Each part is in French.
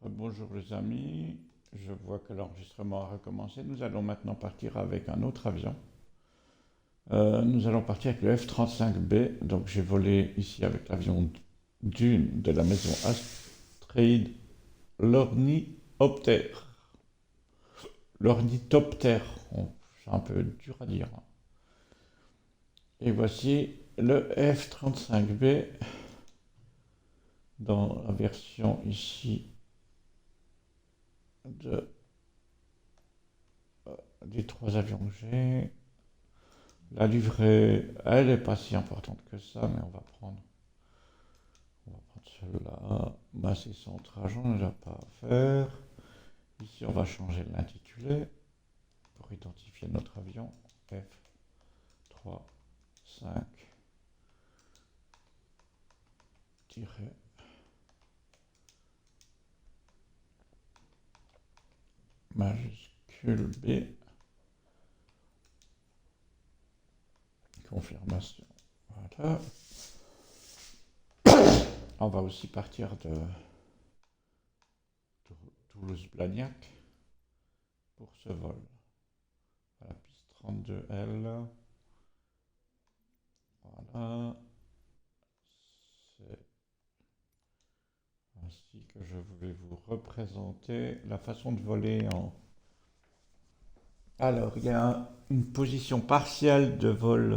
Bonjour les amis, je vois que l'enregistrement a recommencé. Nous allons maintenant partir avec un autre avion. Nous allons partir avec le F-35B. Donc j'ai volé ici avec l'avion Dune de la maison Astrid, l'ornithoptère. L'ornithoptère, c'est un peu dur à dire. Et voici le F-35B dans la version ici des trois avions que j'ai. La livrée, elle n'est pas si importante que ça, mais on va prendre celle-là. Masse et centrage, on n'a pas à faire. Ici, on va changer l'intitulé pour identifier notre avion. F3, 5, majuscule B. Confirmation. Voilà. On va aussi partir de Toulouse-Blagnac pour ce vol. À la piste 32L. Voilà. C'est ainsi que je voulais vous représenter la façon de voler en... Alors, il y a une position partielle de vol,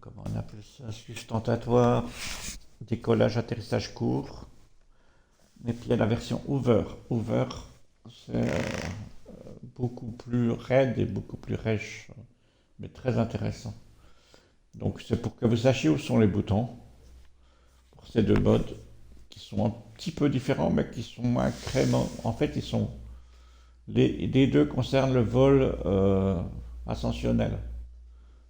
comment on appelle ça, sustentatoire, décollage, atterrissage court. Et puis il y a la version Hover. Hover, c'est beaucoup plus raide et beaucoup plus rêche, mais très intéressant. Donc c'est pour que vous sachiez où sont les boutons pour ces deux modes qui sont un petit peu différents, mais qui sont incrément. En fait, les deux concernent le vol ascensionnel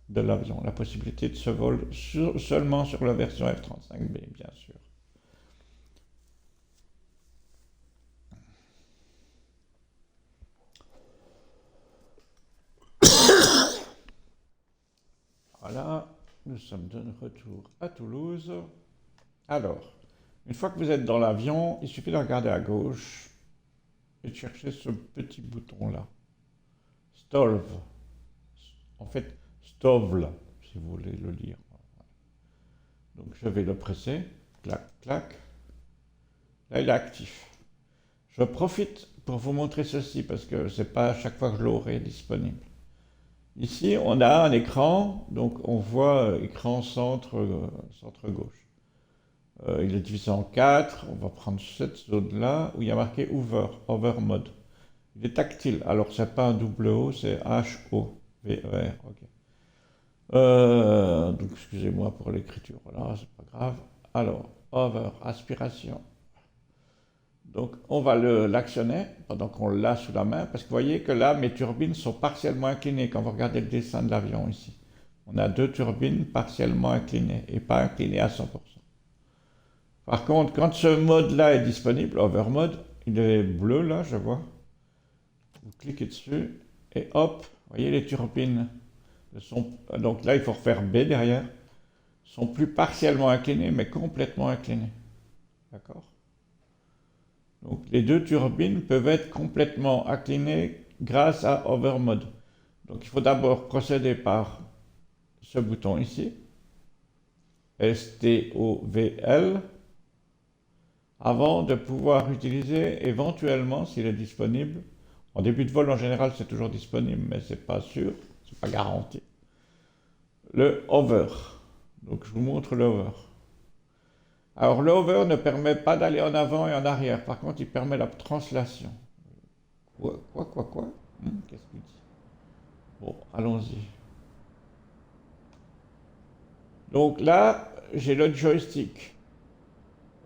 de l'avion, la possibilité de ce vol seulement sur la version F-35B, bien sûr. Voilà, nous sommes de retour à Toulouse. Alors, une fois que vous êtes dans l'avion, il suffit de regarder à gauche et de chercher ce petit bouton-là. Stolve. En fait, Stovle, si vous voulez le lire. Donc je vais le presser. Clac, clac. Là, il est actif. Je profite pour vous montrer ceci parce que c'est pas à chaque fois que je l'aurai disponible. Ici, on a un écran, donc on voit écran centre gauche. Il est divisé en 4, on va prendre cette zone-là où il y a marqué Hover Mode. Il est tactile, alors c'est pas un double O, c'est H-O-V-E-R. Okay. Donc excusez-moi pour l'écriture, là, c'est pas grave. Alors, Hover, aspiration. Donc on va l'actionner pendant qu'on l'a sous la main, parce que vous voyez que là, mes turbines sont partiellement inclinées quand vous regardez le dessin de l'avion ici. On a deux turbines partiellement inclinées et pas inclinées à 100%. Par contre, quand ce mode-là est disponible, Hover Mode, il est bleu là, je vois. Vous cliquez dessus et hop, vous voyez les turbines donc là il faut refaire B derrière, sont plus partiellement inclinées mais complètement inclinées. D'accord? Donc les deux turbines peuvent être complètement inclinées grâce à Hover Mode. Donc il faut d'abord procéder par ce bouton ici, STOVL, avant de pouvoir utiliser éventuellement, s'il est disponible, en début de vol en général c'est toujours disponible mais c'est pas sûr, c'est pas garanti, le Hover. Donc je vous montre le Hover. Alors le Hover ne permet pas d'aller en avant et en arrière, par contre il permet la translation. Quoi? Qu'est-ce qu'il dit? Bon, allons-y. Donc là, j'ai le joystick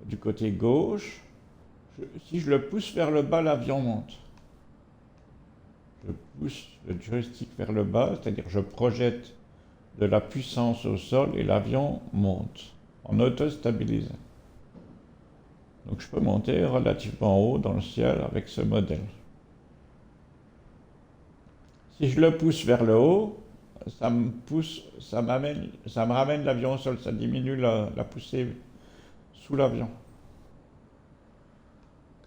du côté gauche. Si je le pousse vers le bas, l'avion monte. Je pousse le joystick vers le bas, c'est-à-dire je projette de la puissance au sol et l'avion monte en auto-stabilisé. Donc je peux monter relativement haut dans le ciel avec ce modèle. Si je le pousse vers le haut, ça me ramène l'avion au sol, ça diminue la poussée sous l'avion.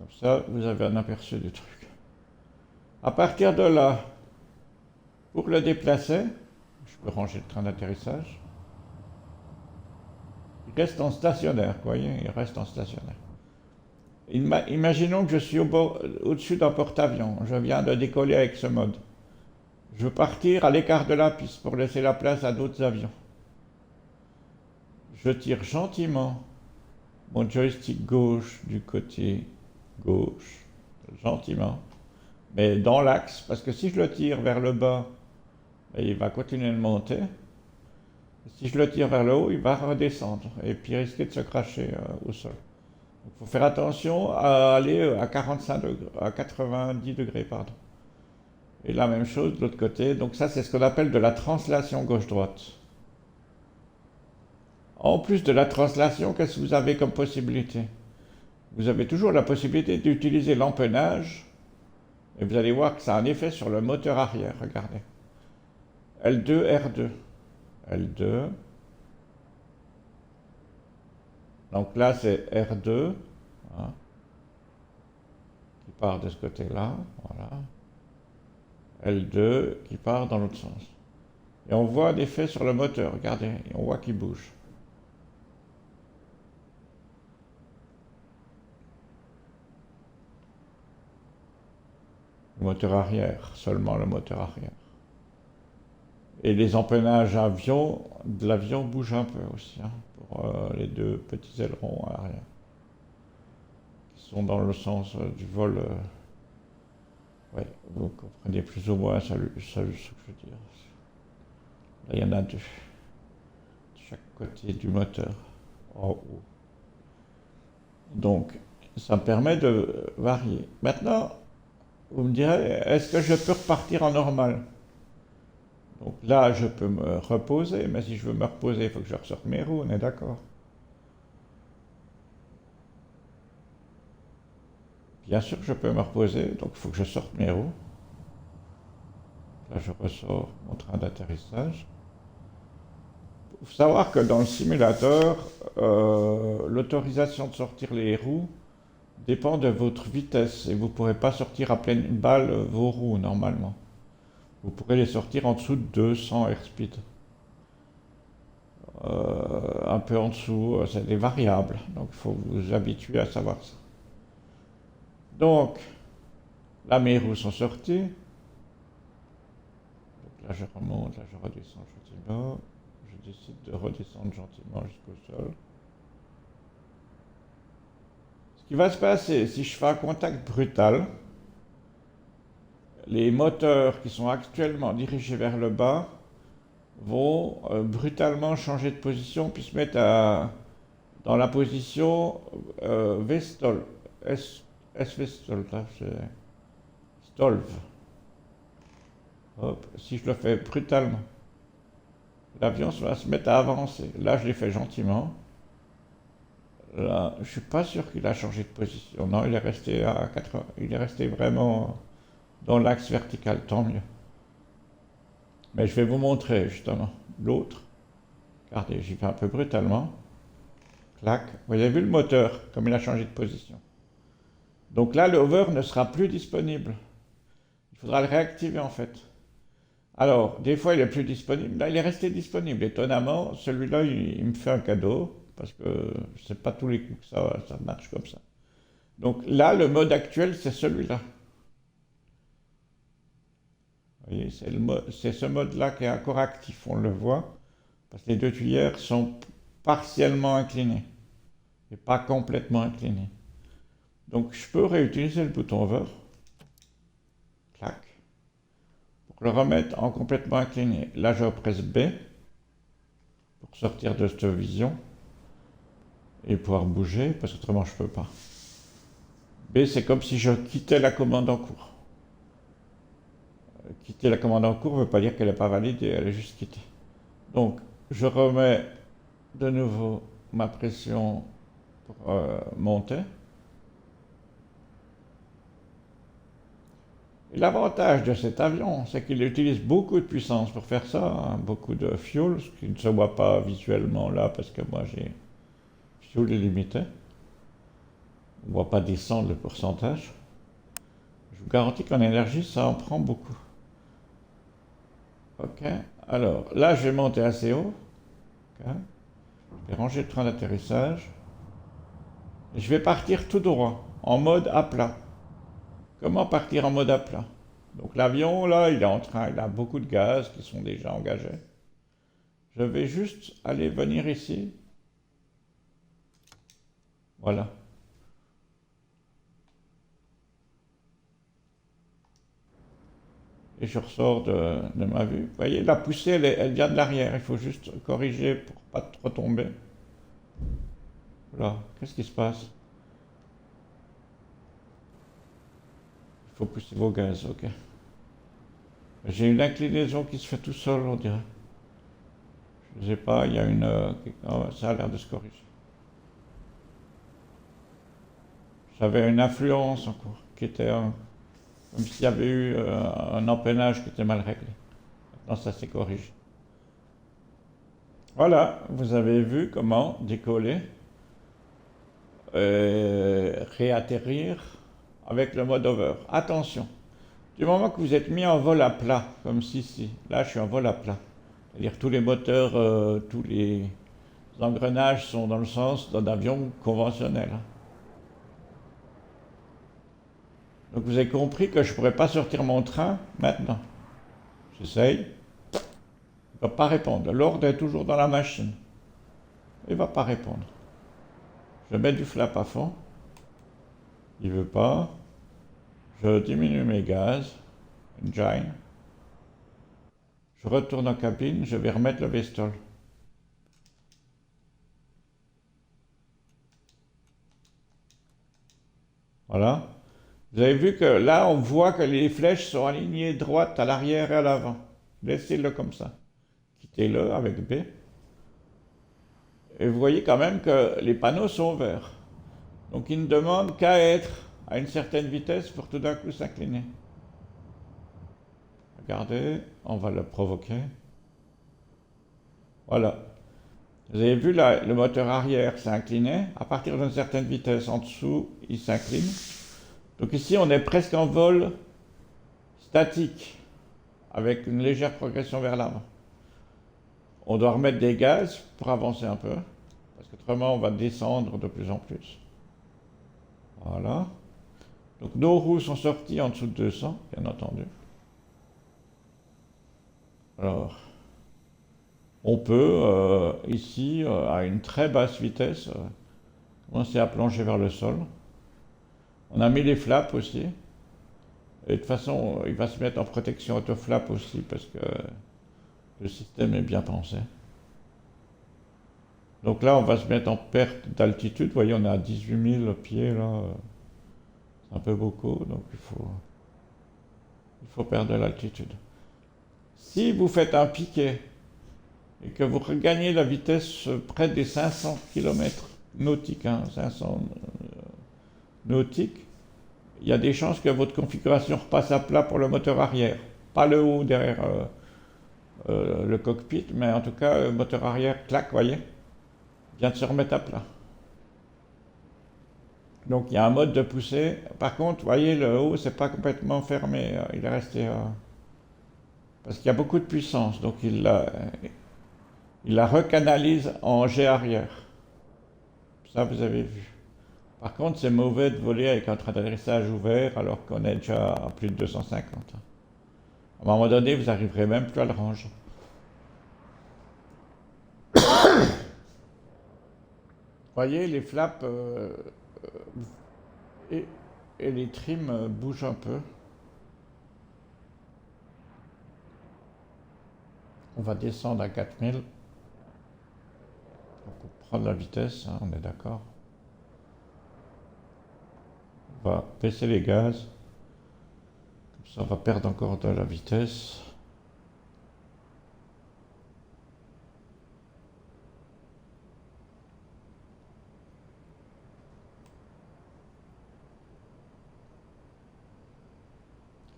Comme ça, vous avez un aperçu du truc. À partir de là, pour le déplacer, je peux ranger le train d'atterrissage. Il reste en stationnaire, vous voyez, il reste en stationnaire. Imaginons que je suis au-dessus d'un porte-avions. Je viens de décoller avec ce mode. Je veux partir à l'écart de la piste pour laisser la place à d'autres avions. Je tire gentiment mon joystick gauche du côté gauche, gentiment, mais dans l'axe, parce que si je le tire vers le bas, il va continuer de monter. Si je le tire vers le haut, il va redescendre et puis risquer de se cracher au sol. Il faut faire attention à aller à 45 degrés, à 90 degrés, pardon. Et la même chose de l'autre côté. Donc ça, c'est ce qu'on appelle de la translation gauche-droite. En plus de la translation, qu'est-ce que vous avez comme possibilité? Vous avez toujours la possibilité d'utiliser l'empennage. Et vous allez voir que ça a un effet sur le moteur arrière. Regardez. L2, R2. L2. Donc là, c'est R2. Hein, qui part de ce côté-là. Voilà. L2 qui part dans l'autre sens. Et on voit l'effet sur le moteur. Regardez, on voit qu'il bouge. Le moteur arrière, seulement le moteur arrière. Et les empennages de l'avion bougent un peu aussi, hein, pour les deux petits ailerons à l'arrière, qui sont dans le sens du vol. Ouais, vous comprenez plus ou moins ce que je veux dire. Là, il y en a deux, de chaque côté du moteur, en haut. Donc, ça me permet de varier. Maintenant, vous me direz, est-ce que je peux repartir en normal? Donc là, je peux me reposer, mais si je veux me reposer, il faut que je ressorte mes roues, on est d'accord? Bien sûr que je peux me reposer, donc il faut que je sorte mes roues. Là, je ressors mon train d'atterrissage. Il faut savoir que dans le simulateur, l'autorisation de sortir les roues dépend de votre vitesse et vous ne pourrez pas sortir à pleine balle vos roues normalement. Vous pourrez les sortir en dessous de 200 airspeed. Un peu en dessous, c'est des variables, donc il faut vous habituer à savoir ça. Donc, là mes roues sont sorties. Donc là je remonte, là je redescends gentiment. Je décide de redescendre gentiment jusqu'au sol. Ce qui va se passer, si je fais un contact brutal, les moteurs qui sont actuellement dirigés vers le bas vont brutalement changer de position puis se mettre dans la position V-stall. S-V-stall, là, c'est stolv. Hop, si je le fais brutalement, l'avion va se mettre à avancer. Là, je l'ai fait gentiment. Là, je suis pas sûr qu'il a changé de position. Non, il est resté à 80, il est resté vraiment dans l'axe vertical, tant mieux. Mais je vais vous montrer justement l'autre. Regardez, j'y vais un peu brutalement. Clac. Vous avez vu le moteur, comme il a changé de position. Donc là, le hover ne sera plus disponible. Il faudra le réactiver en fait. Alors, des fois, il est plus disponible. Là, il est resté disponible. Étonnamment, celui-là, il me fait un cadeau. Parce que c'est pas tous les coups que ça marche comme ça. Donc là, le mode actuel, c'est celui-là. Vous voyez, c'est ce mode-là qui est encore actif, on le voit, parce que les deux tuyères sont partiellement inclinées, et pas complètement inclinées. Donc je peux réutiliser le bouton over, clac, pour le remettre en complètement incliné. Là, je presse B, pour sortir de cette vision, et pouvoir bouger, parce qu'autrement je ne peux pas. B, c'est comme si je quittais la commande en cours. Quitter la commande en cours ne veut pas dire qu'elle n'est pas validée, elle est juste quittée. Donc, je remets de nouveau ma pression pour monter. Et l'avantage de cet avion, c'est qu'il utilise beaucoup de puissance pour faire ça, hein, beaucoup de fuel, ce qui ne se voit pas visuellement là, parce que moi j'ai fuel illimité. On ne va pas descendre le pourcentage. Je vous garantis qu'en énergie, ça en prend beaucoup. Ok. Alors, là, je vais monter assez haut. Ok. Je vais ranger le train d'atterrissage. Et je vais partir tout droit, en mode à plat. Comment partir en mode à plat? Donc l'avion, là, il a beaucoup de gaz qui sont déjà engagés. Je vais juste aller venir ici. Voilà. Et je ressors de ma vue. Vous voyez, la poussée, elle vient de l'arrière. Il faut juste corriger pour pas trop tomber. Voilà. Qu'est-ce qui se passe? Il faut pousser vos gaz, ok. J'ai une inclinaison qui se fait tout seul, on dirait. Je sais pas, il y a une... oh, ça a l'air de se corriger. J'avais une influence encore, qui était comme s'il y avait eu un empennage qui était mal réglé. Maintenant, ça s'est corrigé. Voilà, vous avez vu comment décoller, réatterrir avec le mode hover. Attention, du moment que vous êtes mis en vol à plat, comme ici, là je suis en vol à plat, c'est-à-dire tous les moteurs, tous les engrenages sont dans le sens d'un avion conventionnel. Donc vous avez compris que je ne pourrais pas sortir mon train maintenant. J'essaye. Il ne va pas répondre. L'ordre est toujours dans la machine. Il ne va pas répondre. Je mets du flap à fond. Il ne veut pas. Je diminue mes gaz. Engine. Je retourne en cabine. Je vais remettre le Vestol. Voilà. Vous avez vu que là, on voit que les flèches sont alignées droites à l'arrière et à l'avant. Laissez-le comme ça. Quittez-le avec B. Et vous voyez quand même que les panneaux sont verts. Donc il ne demande qu'à être à une certaine vitesse pour tout d'un coup s'incliner. Regardez, on va le provoquer. Voilà. Vous avez vu là, le moteur arrière s'est incliné. À partir d'une certaine vitesse en dessous, il s'incline. Donc ici, on est presque en vol statique, avec une légère progression vers l'avant. On doit remettre des gaz pour avancer un peu, parce qu'autrement, on va descendre de plus en plus. Voilà. Donc nos roues sont sorties en dessous de 200, bien entendu. Alors, on peut, ici, à une très basse vitesse, commencer à plonger vers le sol. On a mis les flaps aussi. Et de toute façon, il va se mettre en protection auto-flap aussi, parce que le système est bien pensé. Donc là, on va se mettre en perte d'altitude. Vous voyez, on est à 18 000 pieds, là. C'est un peu beaucoup, donc il faut perdre de l'altitude. Si vous faites un piqué et que vous regagnez la vitesse près des 500 km nautiques, 500 nautiques, il y a des chances que votre configuration repasse à plat pour le moteur arrière. Pas le haut derrière le cockpit, mais en tout cas, le moteur arrière, clac, voyez, vient de se remettre à plat. Donc il y a un mode de poussée. Par contre, vous voyez, le haut, c'est pas complètement fermé. Il est resté... parce qu'il y a beaucoup de puissance, donc il la recanalise en jet arrière. Ça, vous avez vu. Par contre, c'est mauvais de voler avec un train d'atterrissage ouvert alors qu'on est déjà à plus de 250. À un moment donné, vous n'arriverez même plus à le ranger. Voyez, les flaps et les trims bougent un peu. On va descendre à 4000. Donc on prend la vitesse, hein, on est d'accord. On va baisser les gaz. Comme ça, on va perdre encore de la vitesse.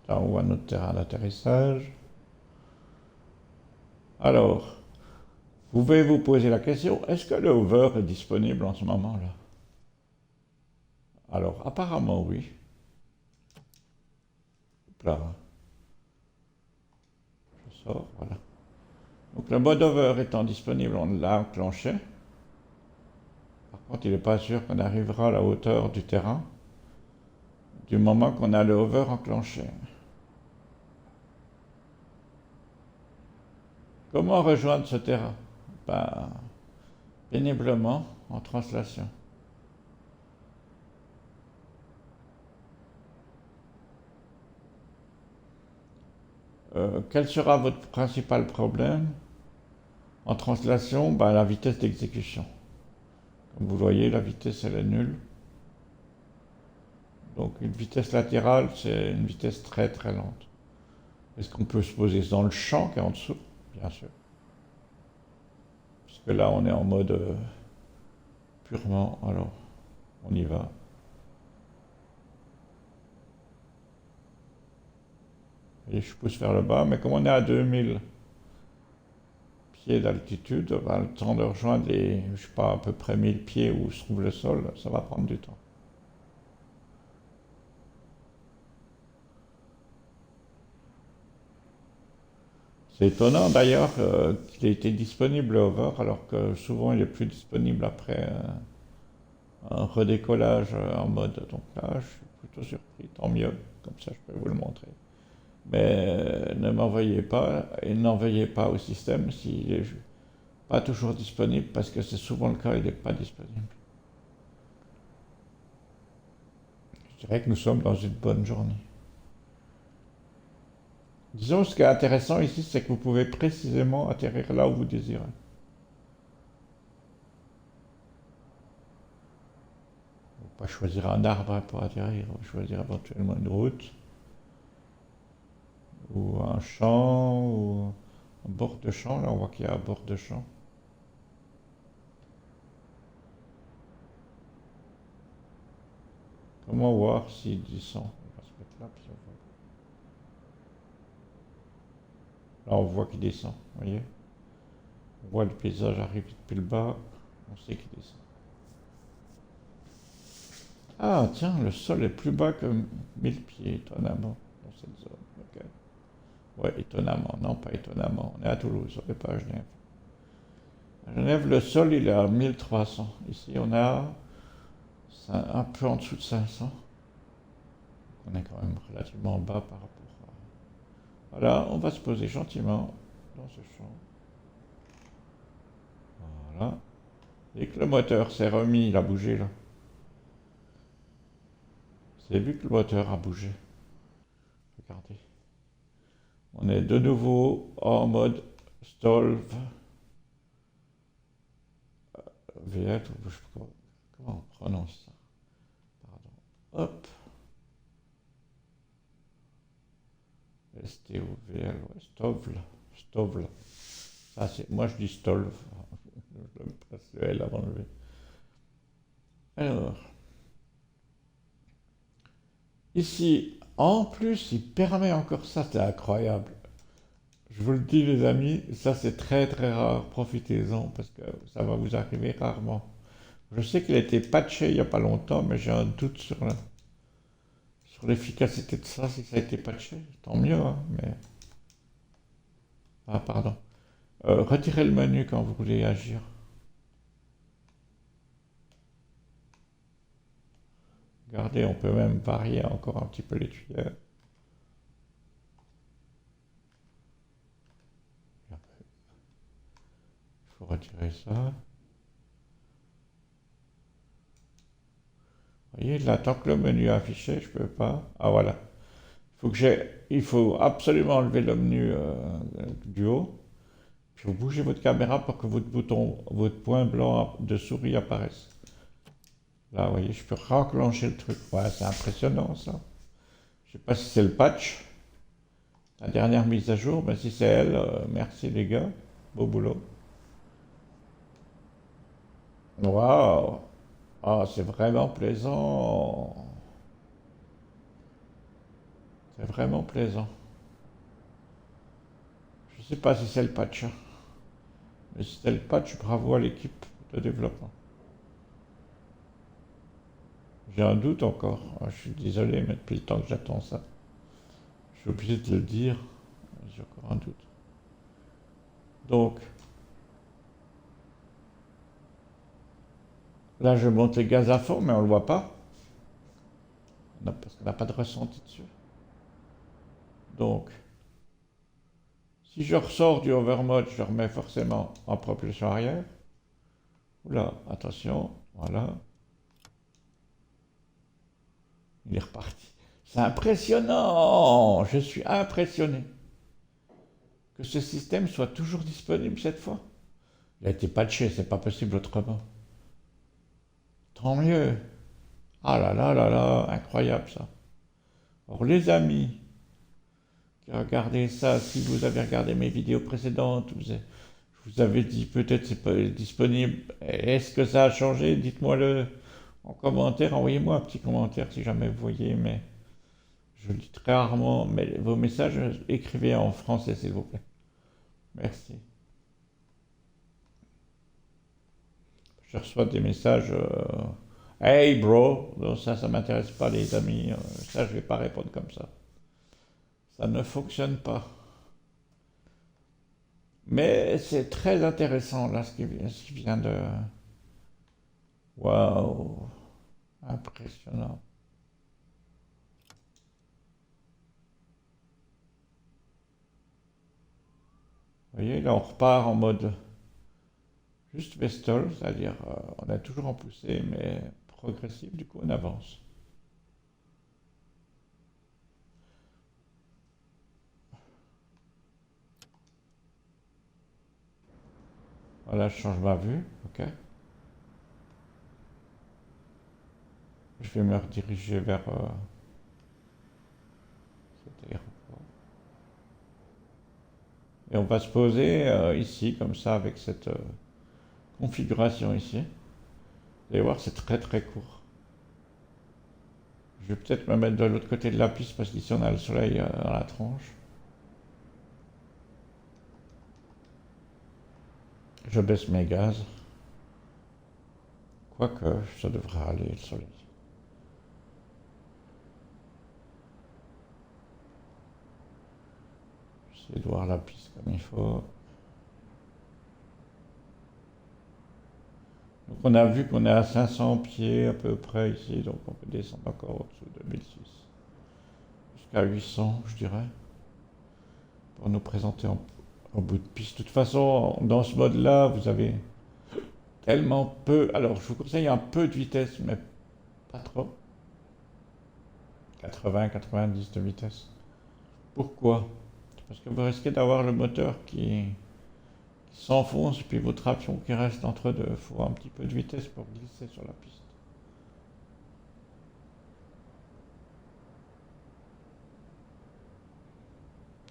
Là, on voit notre terrain d'atterrissage. Alors, vous pouvez vous poser la question, est-ce que le hover est disponible en ce moment-là? Alors, apparemment, oui. Là, je sors, voilà. Donc, le mode over étant disponible, on l'a enclenché. Par contre, il n'est pas sûr qu'on arrivera à la hauteur du terrain du moment qu'on a le hover enclenché. Comment rejoindre ce terrain? Ben, péniblement en translation. Quel sera votre principal problème? En translation, ben, la vitesse d'exécution. Comme vous voyez, la vitesse elle est nulle. Donc une vitesse latérale, c'est une vitesse très très lente. Est-ce qu'on peut se poser dans le champ qui est en dessous? Bien sûr. Parce que là, on est en mode purement. Alors, on y va. Et je pousse vers le bas, mais comme on est à 2000 pieds d'altitude, ben, le temps de rejoindre les, je sais pas, à peu près 1000 pieds où se trouve le sol, ça va prendre du temps. C'est étonnant d'ailleurs qu'il ait été disponible over, alors que souvent il est plus disponible après un redécollage en mode. Donc là, je suis plutôt surpris, tant mieux, comme ça je peux vous le montrer. Mais ne m'en veuillez pas et n'en veuillez pas au système s'il n'est pas toujours disponible, parce que c'est souvent le cas, il n'est pas disponible. Je dirais que nous sommes dans une bonne journée. Disons, ce qui est intéressant ici, c'est que vous pouvez précisément atterrir là où vous désirez. On va pas choisir un arbre pour atterrir, on va choisir éventuellement une route, ou un champ, ou un bord de champ. Là, on voit qu'il y a un bord de champ. Comment voir s'il descend? On va se mettre là, puis on voit. Là, on voit qu'il descend, vous voyez? On voit le paysage arriver depuis le bas, on sait qu'il descend. Ah, tiens, le sol est plus bas que 1000 pieds, étonnamment, dans cette zone. Ok. Ouais, étonnamment, non, pas étonnamment. On est à Toulouse, on n'est pas à Genève. À Genève, le sol, il est à 1300. Ici, on a un peu en dessous de 500. On est quand même relativement bas par rapport à... Voilà, on va se poser gentiment dans ce champ. Voilà. Dès que le moteur s'est remis, il a bougé là. Vous avez vu que le moteur a bougé. Regardez. On est de nouveau en mode stall VL. Comment on prononce ça? Pardon. Hop. STOVL, ouais, Stovl. Stovl. Ça, c'est, moi, je dis Stolv. Je me passe le L avant le V. Alors, ici, en plus, il permet encore ça, c'est incroyable. Je vous le dis, les amis, ça c'est très très rare. Profitez-en parce que ça va vous arriver rarement. Je sais qu'il a été patché il n'y a pas longtemps, mais j'ai un doute sur l'efficacité de ça, si ça a été patché. Tant mieux, hein, mais. Ah, pardon. Retirez le menu quand vous voulez agir. Regardez, on peut même varier encore un petit peu les tuyères. Il faut retirer ça. Vous voyez, là, tant que le menu est affiché, je peux pas. Ah voilà. Il faut absolument enlever le menu du haut. Puis vous bougez votre caméra pour que votre bouton, votre point blanc de souris apparaisse. Là, vous voyez, je peux renclencher le truc. Ouais, c'est impressionnant ça. Je sais pas si c'est le patch, la dernière mise à jour, mais si c'est elle, merci les gars. Beau boulot. Waouh! Ah, c'est vraiment plaisant. C'est vraiment plaisant. Je sais pas si c'est le patch, hein, mais si c'est le patch, bravo à l'équipe de développement. J'ai un doute encore. Ah, je suis désolé, mais depuis le temps que j'attends ça, je suis obligé de le dire. J'ai encore un doute. Donc, là, je monte les gaz à fond, mais on ne le voit pas. Parce qu'on n'a pas de ressenti dessus. Donc, si je ressors du overmode, je remets forcément en propulsion arrière. Oula, attention, voilà. Il est reparti. C'est impressionnant. Je suis impressionné que ce système soit toujours disponible cette fois. Il a été patché, c'est pas possible autrement. Tant mieux. Ah là là là là, incroyable ça. Alors les amis qui regardez ça, si vous avez regardé mes vidéos précédentes, je vous avais dit peut-être c'est pas disponible. Est-ce que ça a changé? Dites-moi-le en commentaire. Envoyez-moi un petit commentaire si jamais vous voyez, mais je lis très rarement. Mais vos messages, écrivez en français s'il vous plaît. Merci. Je reçois des messages. Hey bro, non, ça m'intéresse pas les amis. Ça, je vais pas répondre comme ça. Ça ne fonctionne pas. Mais c'est très intéressant là ce qui vient de. Waouh, impressionnant. Vous voyez, là on repart en mode juste Vestal, c'est-à-dire on est toujours en poussée mais progressive, du coup on avance. Voilà, je change ma vue, ok. Je vais me rediriger vers cet aéroport. Et on va se poser ici, comme ça, avec cette configuration ici. Vous allez voir, c'est très très court. Je vais peut-être me mettre de l'autre côté de la piste parce qu'ici on a le soleil dans la tronche. Je baisse mes gaz. Quoique, ça devrait aller le soleil. J'essaie de voir la piste comme il faut. Donc on a vu qu'on est à 500 pieds à peu près ici, donc on peut descendre encore au-dessous de 1006. Jusqu'à 800, je dirais, pour nous présenter en bout de piste. De toute façon, dans ce mode-là, vous avez tellement peu. Alors, je vous conseille un peu de vitesse, mais pas trop. 80, 90 de vitesse. Pourquoi? Parce que vous risquez d'avoir le moteur qui s'enfonce et puis vos tractions qui restent entre deux. Il faut un petit peu de vitesse pour glisser sur la piste.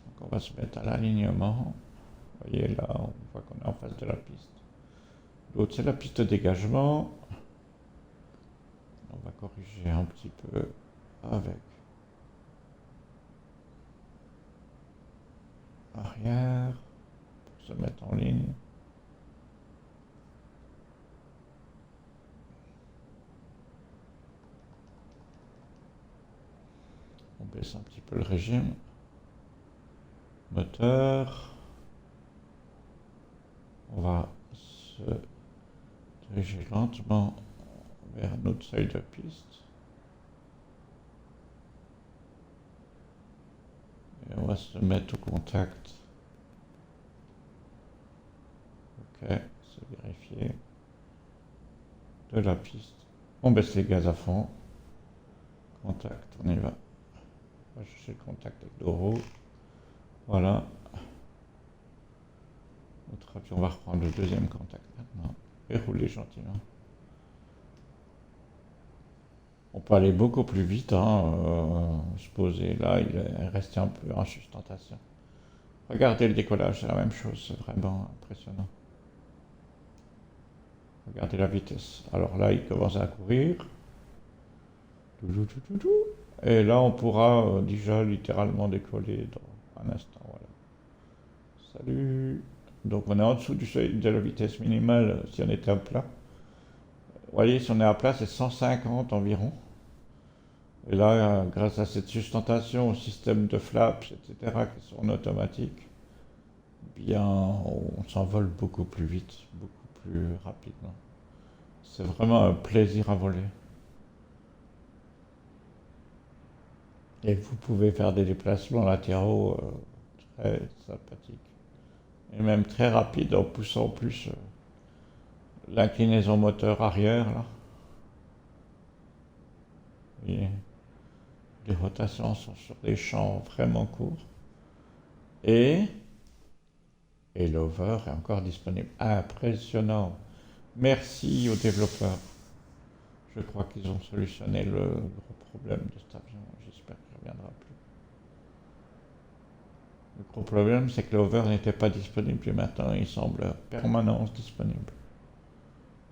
Donc, on va se mettre à l'alignement. Vous voyez là, on voit qu'on est en face de la piste. L'autre, c'est la piste de dégagement. On va corriger un petit peu avec arrière pour se mettre en ligne. On baisse un petit peu le régime. Moteur. On va se diriger lentement vers notre seuil de piste. Et on va se mettre au contact. Ok, c'est vérifié. De la piste. On baisse les gaz à fond. Contact, on y va. On va chercher le contact avec le roue. Voilà. On va reprendre le deuxième contact maintenant. Et rouler gentiment. On peut aller beaucoup plus vite, hein, se poser là, il est resté un peu en sustentation. Regardez le décollage, c'est la même chose, c'est vraiment impressionnant. Regardez la vitesse. Alors là, il commence à courir. Et là, on pourra déjà littéralement décoller dans un instant. Voilà. Salut. Donc on est en dessous du seuil de la vitesse minimale si on était à plat. Vous voyez, si on est à plat, c'est 150 environ. Et là, grâce à cette sustentation, au système de flaps, etc., qui sont en automatique, bien, on s'envole beaucoup plus vite, beaucoup plus rapidement. C'est vraiment un plaisir à voler. Et vous pouvez faire des déplacements latéraux très sympathiques. Et même très rapides en poussant plus l'inclinaison moteur arrière, là. Et les rotations sont sur des champs vraiment courts. Et, et l'over est encore disponible. Impressionnant. Merci aux développeurs. Je crois qu'ils ont solutionné le gros problème de cet avion. J'espère qu'il ne reviendra plus. Le gros problème, c'est que l'over n'était pas disponible et maintenant il semble en permanence disponible.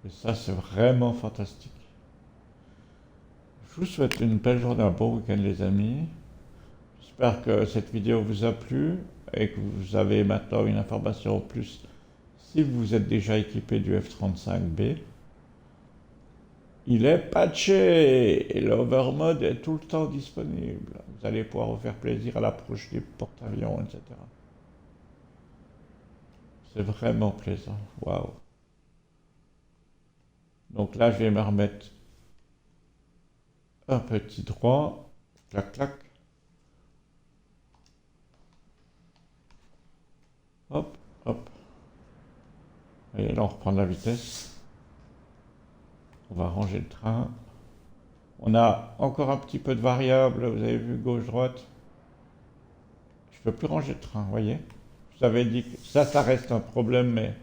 Et ça, c'est vraiment fantastique. Je vous souhaite une belle journée, un bon week-end, les amis. J'espère que cette vidéo vous a plu et que vous avez maintenant une information en plus si vous êtes déjà équipé du F-35B. Il est patché et l'overmode est tout le temps disponible. Vous allez pouvoir vous faire plaisir à l'approche des porte-avions, etc. C'est vraiment plaisant. Waouh. Donc là, je vais me remettre un petit droit. Clac, clac. Hop, hop. Et là, on reprend la vitesse. On va ranger le train. On a encore un petit peu de variables. Vous avez vu gauche-droite. Je ne peux plus ranger le train, vous voyez. Je vous avais dit que ça reste un problème, mais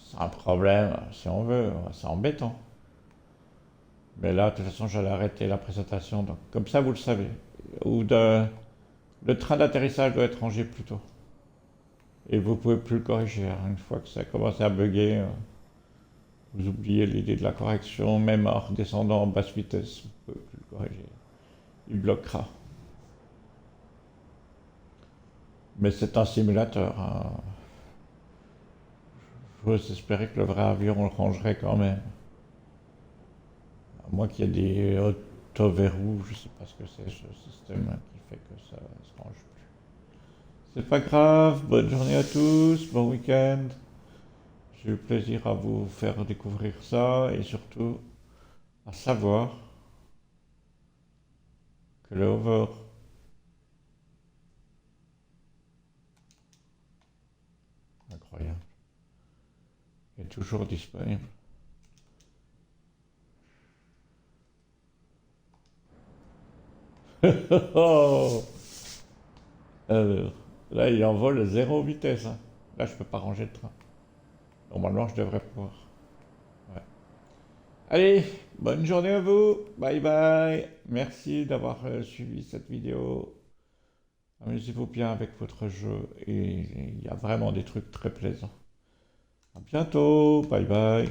c'est un problème, si on veut. C'est embêtant. Mais là, de toute façon, j'allais arrêter la présentation. Donc, comme ça, vous le savez. Le train d'atterrissage doit être rangé plus tôt. Et vous pouvez plus le corriger. Une fois que ça commence à bugger, vous oubliez l'idée de la correction. Même en redescendant en basse vitesse, vous pouvez plus le corriger. Il bloquera. Mais c'est un simulateur, hein. J'ose espérer que le vrai avion, on le rangerait quand même. À moins qu'il y ait des auto-verrous, je ne sais pas ce que c'est ce système qui fait que ça se range plus. C'est pas grave, bonne journée à tous, bon week-end. J'ai eu plaisir à vous faire découvrir ça et surtout à savoir que le hover incroyable est toujours disponible. Oh, alors, là, il envole zéro vitesse, hein. Là, je peux pas ranger le train. Normalement, je devrais pouvoir. Ouais. Allez, bonne journée à vous. Bye bye. Merci d'avoir suivi cette vidéo. Amusez-vous bien avec votre jeu et il y a vraiment des trucs très plaisants. À bientôt. Bye bye.